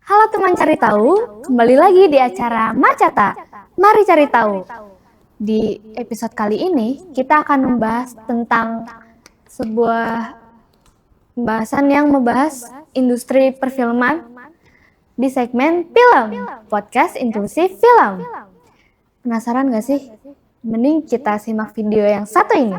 Halo teman cari tahu, kembali lagi di acara Macata. Mari cari tahu. Di episode kali ini kita akan membahas tentang sebuah pembahasan yang membahas industri perfilman di segmen film, podcast inklusif film. Penasaran gak sih? Mending kita simak video yang satu ini.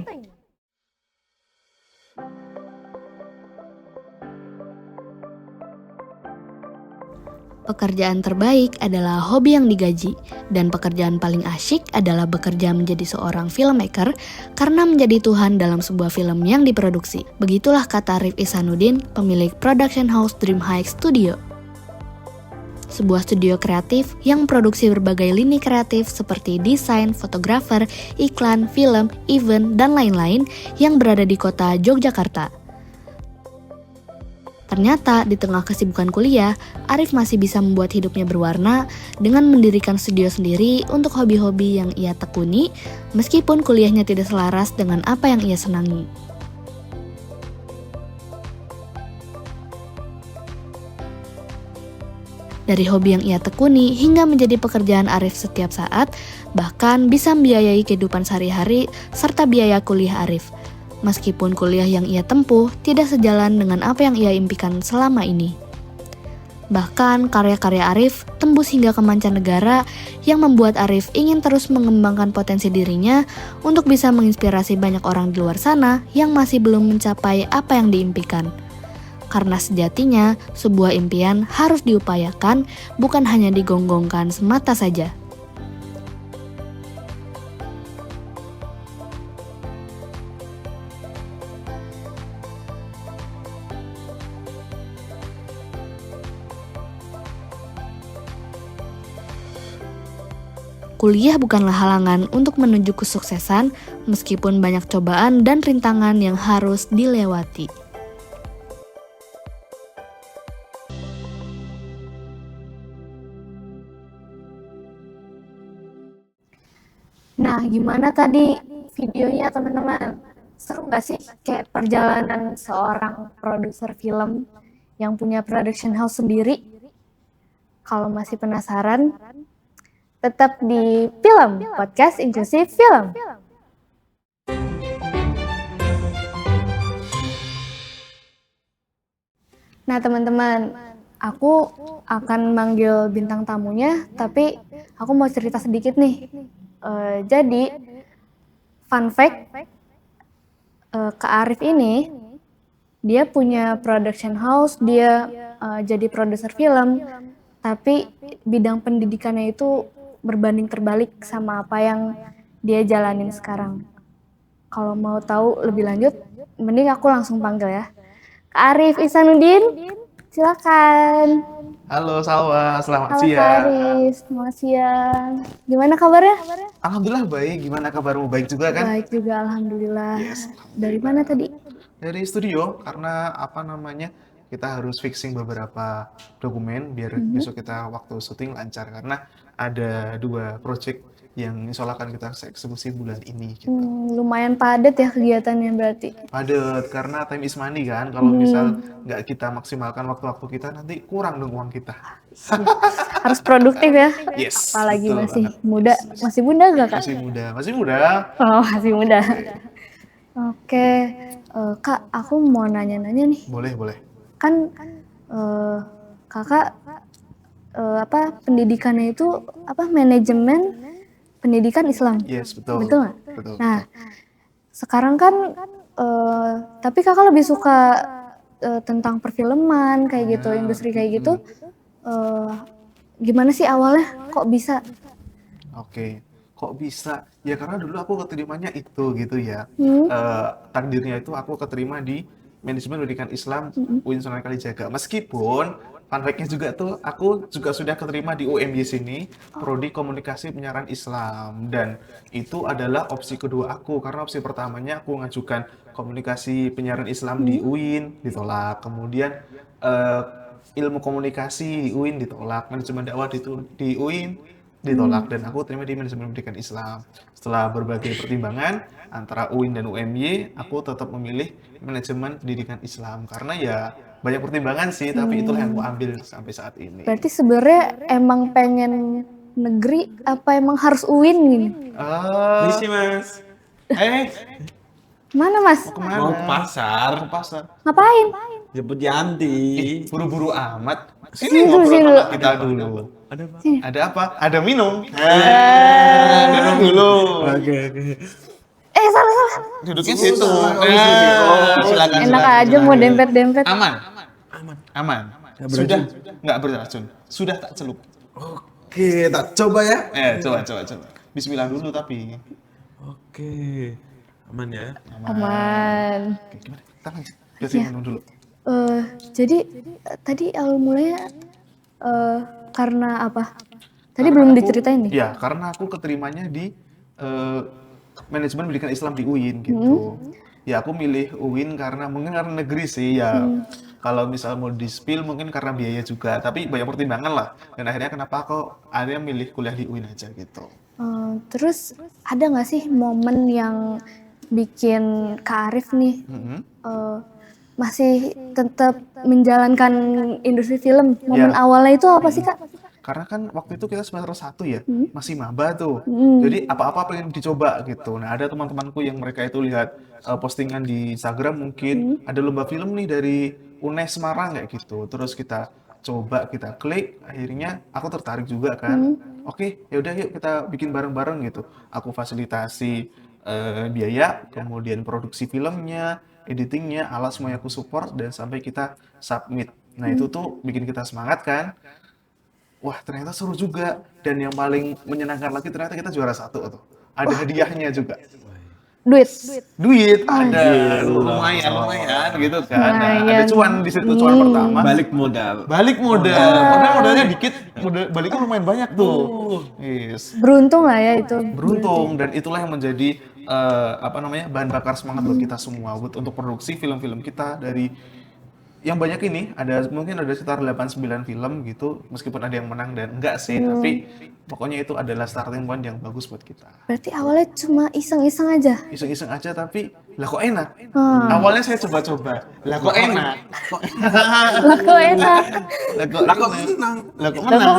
Pekerjaan terbaik adalah hobi yang digaji, dan pekerjaan paling asyik adalah bekerja menjadi seorang filmmaker karena menjadi Tuhan dalam sebuah film yang diproduksi. Begitulah kata Arif Ihsanuddin, pemilik production house Dream High Studio. Sebuah studio kreatif yang memproduksi berbagai lini kreatif seperti desain, fotografer, iklan, film, event, dan lain-lain yang berada di kota Yogyakarta. Ternyata di tengah kesibukan kuliah, Arif masih bisa membuat hidupnya berwarna dengan mendirikan studio sendiri untuk hobi-hobi yang ia tekuni, meskipun kuliahnya tidak selaras dengan apa yang ia senangi. Dari hobi yang ia tekuni hingga menjadi pekerjaan Arif setiap saat, bahkan bisa membiayai kehidupan sehari-hari serta biaya kuliah Arif. Meskipun kuliah yang ia tempuh tidak sejalan dengan apa yang ia impikan selama ini. Bahkan karya-karya Arif tembus hingga ke mancanegara yang membuat Arif ingin terus mengembangkan potensi dirinya untuk bisa menginspirasi banyak orang di luar sana yang masih belum mencapai apa yang diimpikan. Karena sejatinya sebuah impian harus diupayakan, bukan hanya digonggongkan semata saja. Kuliah bukanlah halangan untuk menuju kesuksesan, meskipun banyak cobaan dan rintangan yang harus dilewati. Nah, gimana tadi videonya teman-teman? Seru gak sih kayak perjalanan seorang produser film yang punya production house sendiri? Kalau masih penasaran, tetap di film, podcast inklusif film. Nah teman-teman, aku akan manggil bintang tamunya, tapi aku mau cerita sedikit nih. Jadi, fun fact, Kak Arif ini, dia punya production house, dia jadi produser film, tapi bidang pendidikannya itu berbanding terbalik sama apa yang dia jalanin sekarang. Kalau mau tahu lebih lanjut, mending aku langsung panggil ya. Kak Arif Ihsanuddin, silakan. Halo Salwa, selamat Halo Kak siang. Arif, selamat siang. Gimana kabarnya? Alhamdulillah baik, gimana kabarmu? Baik juga kan? Baik juga, alhamdulillah. Yes. Dari mana tadi? Dari studio, karena kita harus fixing beberapa dokumen biar besok kita waktu syuting lancar, karena ada 2 project yang insya Allah akan kita eksekusi bulan ini gitu. Lumayan padat ya kegiatannya berarti. Padat, karena time is money kan, kalau misal nggak kita maksimalkan waktu-waktu kita, nanti kurang dong uang kita. Harus produktif ya. Yes, Apalagi betul masih banget. muda. Yes. Masih muda nggak Kak? Masih muda. Oh, masih muda. Oke. Kak, aku mau nanya-nanya nih. Boleh. Kan kakak pendidikannya itu manajemen pendidikan Islam. Yes, betul. Betul nggak? Betul. Nah, sekarang kan tapi kakak lebih suka tentang perfilman kayak gitu, industri kayak gitu. Gimana sih awalnya? Kok bisa? Oke, kok bisa? Ya karena dulu aku keterimanya itu gitu ya. Takdirnya itu aku keterima di Manajemen Pendidikan Islam UIN Sunan Kalijaga. Meskipun fun fact-nya juga tuh, aku juga sudah keterima di UMY sini, Prodi Komunikasi Penyiaran Islam. Dan itu adalah opsi kedua aku, karena opsi pertamanya aku mengajukan komunikasi penyiaran Islam di UIN, ditolak. Kemudian eh, ilmu komunikasi di UIN ditolak, manajemen dakwah di UIN ditolak, dan aku terima di manajemen pendidikan Islam. Setelah berbagai pertimbangan antara UIN dan UMY, aku tetap memilih manajemen pendidikan Islam karena ya banyak pertimbangan sih, tapi itulah yang aku ambil sampai saat ini. Berarti sebenarnya emang pengen negeri apa emang harus UIN gini? Misi Mas. Mana Mas? Kemana? Mau ke pasar. Ke pasar. Ngapain? Jemput Yanti. Buru-buru amat. Sini Sini ngobrol dulu. sama kita dulu. Ada apa? Ada apa? Ada minum. Duduk dulu. Oke. Salah. Duduknya situ. Enak Silakan. silakan, aja silakan. mau dempet-dempet. Aman. Nggak Sudah beracun? nggak beracun. Sudah tak celup. Oke, tak coba ya. Coba. Bismillah dulu tapi. Oke. Aman ya. Aman. Oke, gimana? Kita lanjut. Biasanya minum dulu. Jadi tadi awal mulanya karena apa? Tadi belum diceritain nih. Iya, karena aku keterimanya di manajemen pendidikan Islam di UIN gitu. Ya aku milih UIN karena mungkin karena negeri sih ya. Kalau misal mau di-spill mungkin karena biaya juga, tapi banyak pertimbangan lah. Dan akhirnya kenapa kok ada yang milih kuliah di UIN aja gitu. Terus ada nggak sih momen yang bikin Kak Arif nih masih tetap menjalankan industri film? Momen Ya. awalnya itu apa sih Kak? Karena kan waktu itu kita semester 1 ya, masih maba tuh. Jadi apa-apa pengen dicoba gitu. Nah, ada teman-temanku yang mereka itu lihat postingan di Instagram mungkin ada lomba film nih dari UNES Semarang kayak gitu. Terus kita coba, kita klik, akhirnya aku tertarik juga kan. Oke, ya udah yuk kita bikin bareng-bareng gitu. Aku fasilitasi biaya, kemudian produksi filmnya, editingnya, alat semuanya aku support dan sampai kita submit. Nah, itu tuh bikin kita semangat kan. Wah, ternyata seru juga. Dan yang paling menyenangkan lagi ternyata kita juara 1 tuh. Ada hadiahnya juga. Duit. Ada lumayan gitu kan. Nah, ada Lumayan. cuan di situ, cuan pertama. Balik modal. Balik modal. Padahal modalnya dikit, baliknya lumayan banyak tuh. Yes. Beruntung lah ya itu. Beruntung, dan itulah yang menjadi bahan bakar semangat buat kita semua untuk produksi film-film kita dari yang banyak ini, mungkin ada sekitar 8-9 film gitu, meskipun ada yang menang dan enggak sih, tapi pokoknya itu adalah starting point yang bagus buat kita. Berarti awalnya cuma iseng-iseng aja. Iseng-iseng aja tapi lah kok enak. Awalnya saya coba-coba, lah kok enak. Lah kok enak. Lah kok menang. Lah kok menang.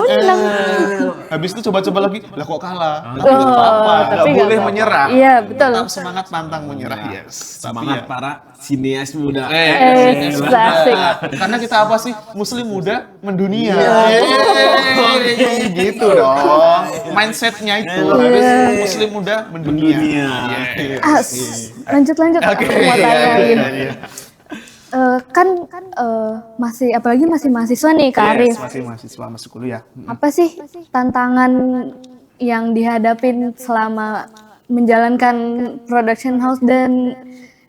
Habis itu coba-coba lagi, lah kok kalah. Tapi nggak apa-apa, nggak tapi nggak boleh apa-apa. menyerah. Iya, betul. Tetap semangat pantang menyerah, yes. Tapi Semangat ya, para sineas muda. Klasik. karena kita apa sih? Muslim muda mendunia. Gitu dong. Mindsetnya itu harus Muslim muda mendunia. Lanjut. Oke. Aku mau tanyain. Masih apalagi masih mahasiswa nih Kak Arif. Yes, masih mahasiswa masih kuliah. Apa sih tantangan yang dihadapin selama menjalankan production house dan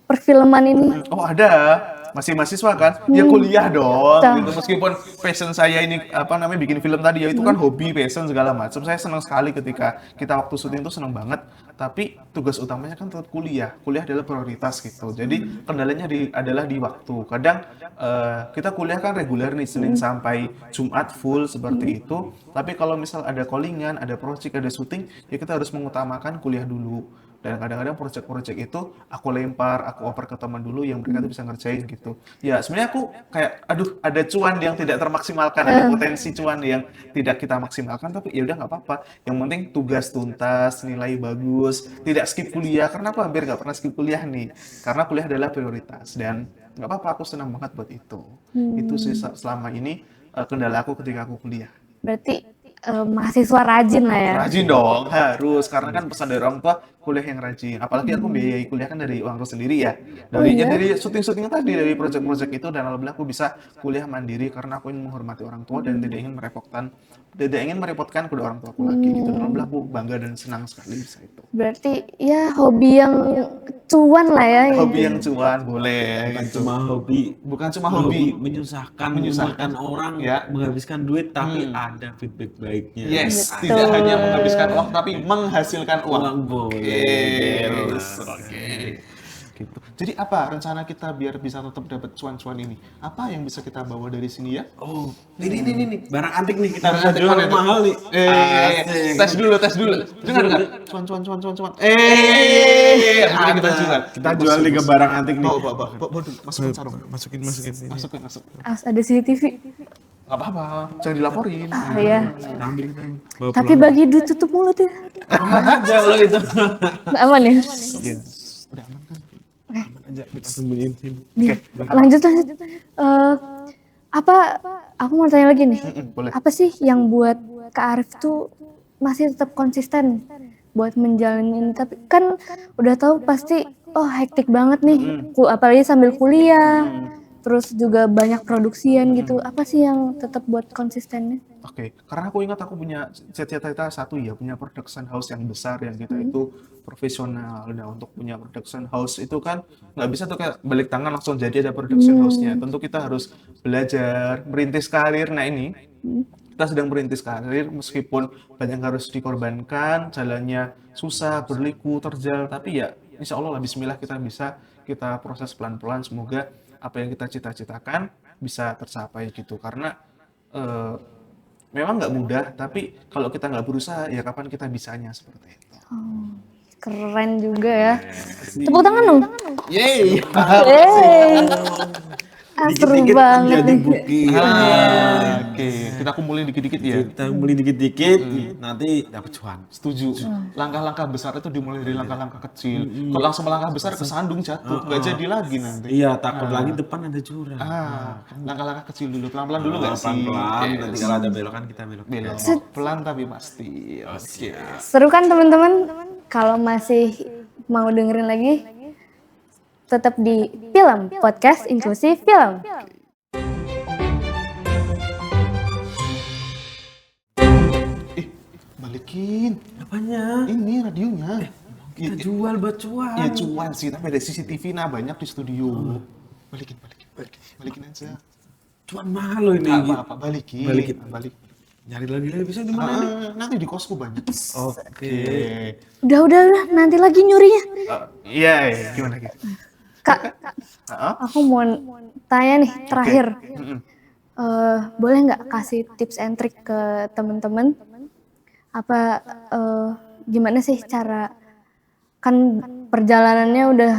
perfilman ini? Oh ada, masih mahasiswa kan? Ya kuliah dong. Betul. Gitu. Meskipun passion saya ini bikin film tadi ya itu kan hobi, passion segala macam. Saya senang sekali ketika kita waktu syuting itu senang banget. Tapi tugas utamanya kan tetap kuliah. Kuliah adalah prioritas gitu. Jadi kendalanya adalah di waktu. Kadang kita kuliah kan reguler nih Senin sampai Jumat full seperti itu. Tapi kalau misal ada callingan, ada project, ada syuting, ya kita harus mengutamakan kuliah dulu. Dan kadang-kadang project-project itu aku lempar, aku oper ke teman dulu yang mereka tuh bisa ngerjain gitu. Ya sebenarnya aku kayak aduh ada cuan yang tidak termaksimalkan, ada potensi cuan yang tidak kita maksimalkan, tapi ya udah nggak apa-apa. Yang penting tugas tuntas, nilai bagus, tidak skip kuliah. Karena aku hampir nggak pernah skip kuliah nih, karena kuliah adalah prioritas dan nggak apa-apa, aku senang banget buat itu. Itu sih selama ini kendala aku ketika aku kuliah. Berarti mahasiswa rajin lah ya. Rajin dong, harus, karena kan pesan dari orang tua kuliah yang rajin. Apalagi aku biayai kuliah kan dari uangku sendiri ya. Dari syuting-syuting tadi, dari project-project itu, dan alhamdulillah aku bisa kuliah mandiri karena aku ingin menghormati orang tua dan tidak ingin merepotkan kedua orang tua aku lagi gitu. Dan alhamdulillah aku bangga dan senang sekali bisa itu. Berarti ya hobi yang cuan lah ya. Hobi yang cuan boleh Bukan gitu. cuma hobi, Bukan cuma hobi. menyusahkan, Menyusahkan. orang, Ya. menghabiskan duit, tapi ada feedback baiknya. Yes, Betul. tidak hanya menghabiskan uang tapi menghasilkan uang. Uang boleh. Yes, oke. Gitu. Jadi apa rencana kita biar bisa tetap dapat cuan-cuan ini? Apa yang bisa kita bawa dari sini ya? Oh, Ini. barang antik nih kita Barang bisa antik jual mana itu? mahal nih. Asik. Tes dulu. Dengar. Cuan. Akhirnya kita jual. Kita jual nih ke barang antik nih. Bawa dulu. Masukin sarung. Masukin. Masuk. Harus ada CCTV. Gak apa-apa, jangan dilaporin. Ya. Kita ambil kita. Bawa Tapi bagi duit tutup mulut ya. aja lo itu. Nggak aman ya? Iya. Udah aman kan? Aman aja kita sembunyiin sini. Lanjut. Apa? Aku mau tanya lagi nih. Boleh. Apa sih yang buat Kak Arif tuh masih tetap konsisten buat menjalani ini? Tapi kan udah tahu pasti, hektik banget nih. Apalagi sambil kuliah. Terus juga banyak produksian gitu. Apa sih yang tetap buat konsistennya? Oke, karena aku ingat aku punya cita-cita satu ya, punya production house yang besar yang kita itu profesional. Nah, untuk punya production house itu kan nggak bisa tuh kayak balik tangan langsung jadi ada production house-nya. Tentu kita harus belajar, merintis karir. Nah ini, kita sedang merintis karir meskipun banyak yang harus dikorbankan, jalannya susah, berliku, terjal, tapi ya insya Allah lah bismillah kita proses pelan-pelan, semoga apa yang kita cita-citakan bisa tercapai gitu. Karena memang nggak mudah, tapi kalau kita nggak berusaha, ya kapan kita bisanya seperti itu. Keren juga ya. Tepuk tangan dong. Yeay! Yeay. Seru Dikit-dikit banget jadi nih. bukit. Oke, kita kumpulin dikit-dikit ya. Kita beli dikit-dikit, nanti dapat cuan. Setuju. Langkah-langkah besar itu dimulai dari langkah-langkah kecil. Kalau langsung melangkah besar kesandung jatuh, nggak jadi lagi nanti. Iya, takut lagi depan ada jurang. Langkah-langkah kecil dulu, pelan-pelan dulu nggak sih? Pelan-pelan, Yes. nanti kalau ada belokan kita belok. Belok. Pelan tapi pasti. Oke. Seru kan teman-teman? Kalau masih mau dengerin lagi, tetap di Film Podcast Inklusif Film. Balikin. Apanya? Ini radionya. Kita jual buat cuan. Ya cuan sih, tapi ada CCTV banyak di studio. Balikin aja. Cuan mahal loh ini. Nggak apa-apa, balikin. Balik. Nyari lagi bisa di mana nih? Nanti di kosku banyak. Oke. Udah, nanti lagi nyurinya. Iya, gimana gitu? Kak, aku mau tanya nih terakhir. Boleh nggak kasih tips and trick ke teman-teman? Apa gimana sih cara, kan perjalanannya udah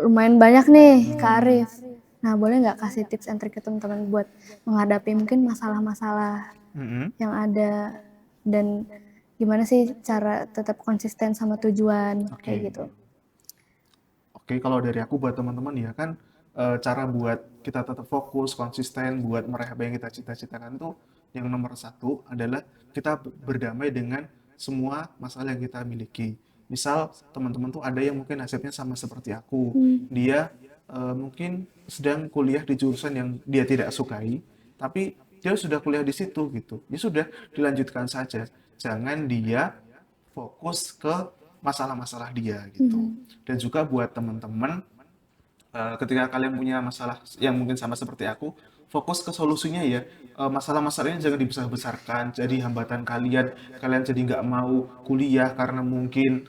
lumayan banyak nih Kak Arif. Nah, boleh nggak kasih tips and trick ke teman-teman buat menghadapi mungkin masalah-masalah yang ada, dan gimana sih cara tetap konsisten sama tujuan kayak gitu? Oke, kalau dari aku buat teman-teman ya kan, cara buat kita tetap fokus, konsisten buat meraih apa yang kita cita-citakan tuh yang nomor satu adalah kita berdamai dengan semua masalah yang kita miliki. Misal teman-teman tuh ada yang mungkin nasibnya sama seperti aku, dia mungkin sedang kuliah di jurusan yang dia tidak sukai, tapi dia sudah kuliah di situ gitu. Ya sudah, dilanjutkan saja. Jangan dia fokus ke masalah-masalah dia gitu. Dan juga buat teman-teman, ketika kalian punya masalah yang mungkin sama seperti aku, fokus ke solusinya ya. Masalah-masalahnya jangan dibesar-besarkan, jadi hambatan kalian jadi nggak mau kuliah karena mungkin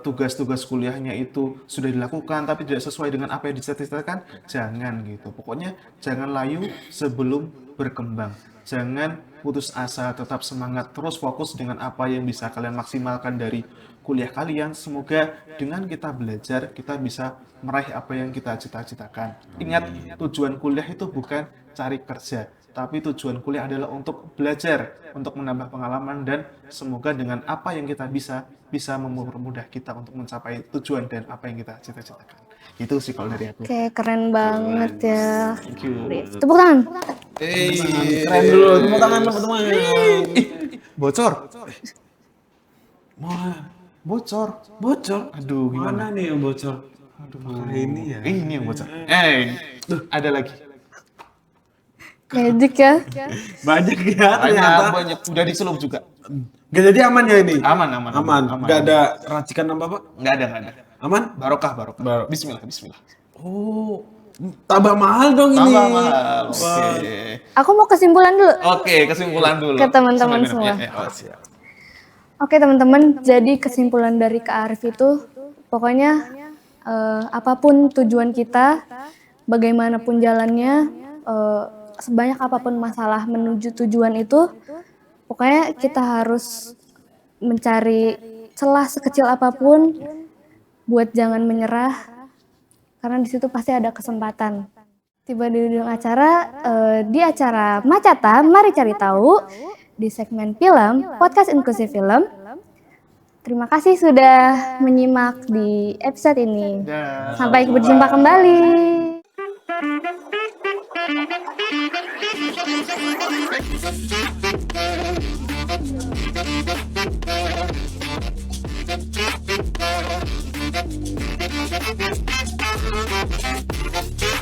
tugas-tugas kuliahnya itu sudah dilakukan tapi tidak sesuai dengan apa yang dicita-citakan. Jangan gitu. Pokoknya jangan layu sebelum berkembang. Jangan putus asa, tetap semangat, terus fokus dengan apa yang bisa kalian maksimalkan dari kuliah kalian. Semoga dengan kita belajar, kita bisa meraih apa yang kita cita-citakan. Ingat, tujuan kuliah itu bukan cari kerja, tapi tujuan kuliah adalah untuk belajar, untuk menambah pengalaman, dan semoga dengan apa yang kita bisa mempermudah kita untuk mencapai tujuan dan apa yang kita cita-citakan. Itu sih kalau dari aku. Oke, keren banget ya. Thank you. Tepuk tangan. Keren dulu, tepuk tangan teman-teman. Bocor. Mau Bocor. Bocor. Aduh, gimana? Mana nih yang bocor? Aduh, Apakah ini ya? Ini yang bocor. Ada lagi. Magic ya. Banyak ya ternyata. Banyak. Udah dicelup juga. Gak jadi aman ya ini? Aman. Gak ada racikan apa-apa? Nggak ada. Aman? Barokah. Barokah. Bismillah. Oh, tambah mahal dong ini. Tambah mahal. Oke. Aku mau kesimpulan dulu. Oke, kesimpulan dulu. Ke teman-teman Sampai semua. minum. Ya. Siap. Oke teman-teman, jadi kesimpulan dari Kak Arif itu, pokoknya apapun tujuan kita, bagaimanapun jalannya, sebanyak apapun masalah menuju tujuan itu, pokoknya kita harus mencari celah sekecil apapun, buat jangan menyerah, karena di situ pasti ada kesempatan. Tiba di ujung acara, di acara Macata, mari cari tahu, di segmen film, podcast inklusif film. Terima kasih sudah menyimak di episode ini. Sampai berjumpa kembali. Thank you.